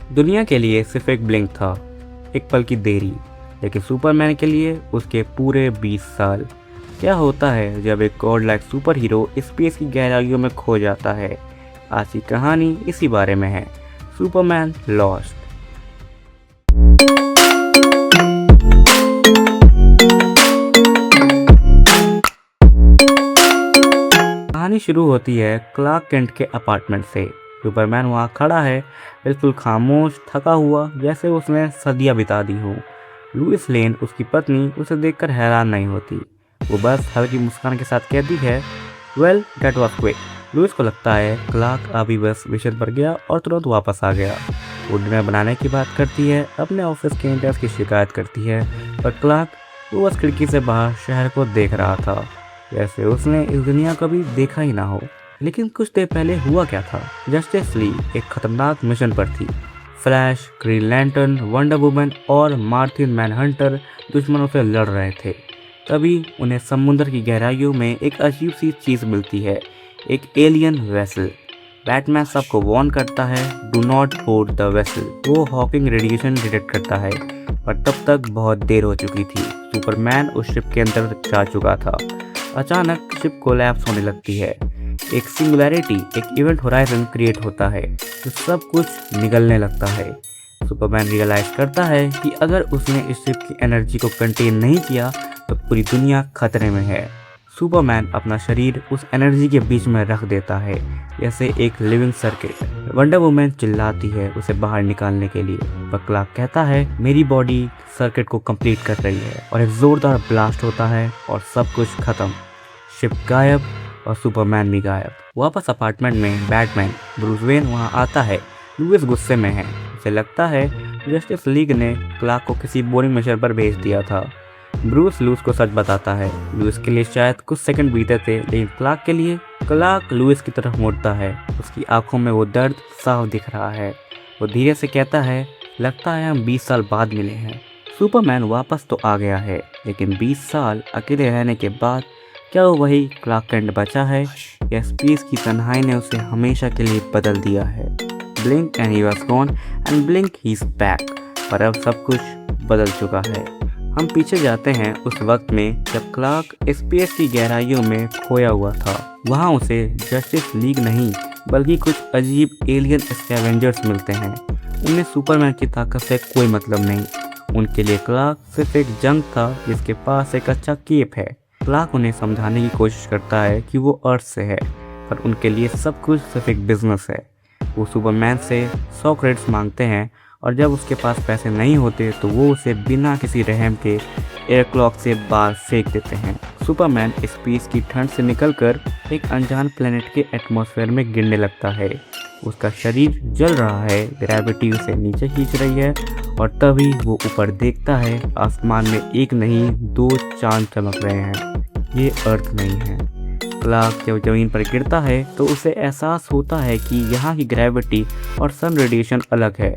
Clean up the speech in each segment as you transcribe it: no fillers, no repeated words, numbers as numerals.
दुनिया के लिए सिर्फ एक ब्लिंक था, एक पल की देरी, लेकिन सुपरमैन के लिए उसके पूरे 20 साल। क्या होता है जब एक God like super hero space की गहराइयों में खो जाता है? आज की कहानी इसी बारे में है, सुपरमैन लॉस्ट। कहानी शुरू होती है क्लार्क केंट के अपार्टमेंट से। सुपरमैन वहाँ खड़ा है, बिल्कुल खामोश, थका हुआ, जैसे उसने सदियां बिता दी हो। लुइस लेन, उसकी पत्नी, उसे देखकर हैरान नहीं होती। वो बस हल्की मुस्कान के साथ कहती है, well that was quick. Louis को लगता है क्लार्क अभी बस मिशन पर गया और तुरंत वापस आ गया। वो डिनर बनाने की बात करती है, अपने ऑफिस के इंटर्न्स की शिकायत करती है, पर क्लार्क वो बस खिड़की से बाहर शहर को देख रहा था, जैसे उसने इस दुनिया को कभी देखा ही ना हो। लेकिन कुछ देर पहले हुआ क्या था? जस्टिस लीग एक खतरनाक मिशन पर थी। Flash, green lantern, wonder woman और मार्थिन मैनहंटर दुश्मनों से लड़ रहे थे। तभी उन्हें समुद्र की गहराइयों में एक अजीब सी चीज़ मिलती है, एक एलियन वेसल। बैटमैन सबको वार्न करता है, do not board the vessel. वो हॉकिंग रेडिएशन डिटेक्ट करता है, पर तब तक बहुत देर हो चुकी थी। सुपरमैन उस शिप के अंदर जा चुका था। अचानक शिप कोलैप्स होने लगती है। एक सिंगुलैरिटी, एक इवेंट होराइजन क्रिएट होता है, तो सब कुछ निगलने लगता है। सुपरमैन रियलाइज करता है कि अगर उसने इस शिप की एनर्जी को कंटेन नहीं किया तो पूरी दुनिया खतरे में है। सुपरमैन अपना शरीर उस एनर्जी के बीच में रख देता है, जैसे एक लिविंग सर्किट। वंडर वुमन चिल्लाती है उसे बाहर निकालने के लिए, पर क्लार्क कहता है मेरी बॉडी सर्किट को कंप्लीट कर रही है, और एक जोरदार ब्लास्ट होता है और सब कुछ खत्म। शिप गायब और सुपरमैन भी गायब। वापस अपार्टमेंट में बैटमैन ब्रूस वेन वहाँ आता है। लुइस गुस्से में है, उसे लगता है जस्टिस लीग ने क्लार्क को किसी बोरिंग मिशन पर भेज दिया था। ब्रूस लुइस को सच बताता है। लुइस के लिए शायद कुछ सेकंड बीते थे, लेकिन क्लार्क के लिए, क्लार्क लुइस की तरफ मुड़ता है। उसकी आंखों में वो दर्द साफ दिख रहा है। वो धीरे से कहता है, लगता है हम 20 साल बाद मिले हैं। सुपरमैन वापस तो आ गया है, लेकिन 20 साल अकेले रहने के बाद क्या वो वही क्लार्क केंट बचा है, या स्पेस की तन्हाई ने उसे हमेशा के लिए बदल दिया है? Blink and he was gone and blink he is back. पर अब सब कुछ बदल चुका है। हम पीछे जाते हैं उस वक्त में जब क्लार्क स्पेस की गहराइयों में खोया हुआ था। वहाँ उसे जस्टिस लीग नहीं, बल्कि कुछ अजीब एलियन स्कैवेंजर्स मिलते हैं। उन्हें सुपरमैन की ताकत से कोई मतलब नहीं। उनके लिए क्लार्क सिर्फ एक जंग था जिसके पास एक अच्छा केप है। क्लार्क उन्हें समझाने की कोशिश करता है कि वो अर्थ से है, पर उनके लिए सब कुछ सिर्फ एक बिजनेस है। वो सुपरमैन से 100 क्रेडिट्स मांगते हैं, और जब उसके पास पैसे नहीं होते तो वो उसे बिना किसी रहम के एयर क्लॉक से बाहर फेंक देते हैं। सुपरमैन स्पेस की ठंड से निकलकर एक अनजान प्लेनेट के एटमॉस्फेयर में गिरने लगता है। उसका शरीर जल रहा है, ग्रेविटी उसे नीचे खींच रही है, और तभी वो ऊपर देखता है, आसमान में एक नहीं 2 चांद चमक रहे हैं। ये अर्थ नहीं है। क्लार्क जब ज़मीन पर गिरता है तो उसे एहसास होता है कि यहाँ की ग्रेविटी और सन रेडिएशन अलग है।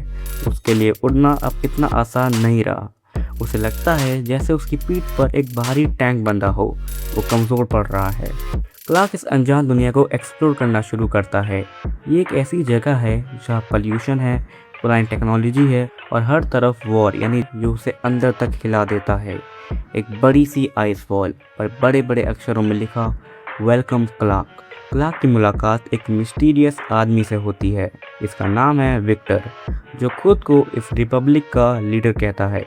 उसके लिए उड़ना अब इतना आसान नहीं रहा। उसे लगता है जैसे उसकी पीठ पर एक भारी टैंक बंधा हो, वो कमज़ोर पड़ रहा है। क्लार्क इस अनजान दुनिया को एक्सप्लोर करना शुरू करता है। ये एक ऐसी जगह है जहाँ पॉल्यूशन है, पुरानी टेक्नोलॉजी है, और हर तरफ वॉर, यानी जो उसे अंदर तक हिला देता है। एक बड़ी सी आइस वॉल पर बड़े बड़े अक्षरों में लिखा, वेलकम क्लार्क। क्लार्क की मुलाकात एक मिस्टीरियस आदमी से होती है। इसका नाम है विक्टर, जो खुद को इस रिपब्लिक का लीडर कहता है।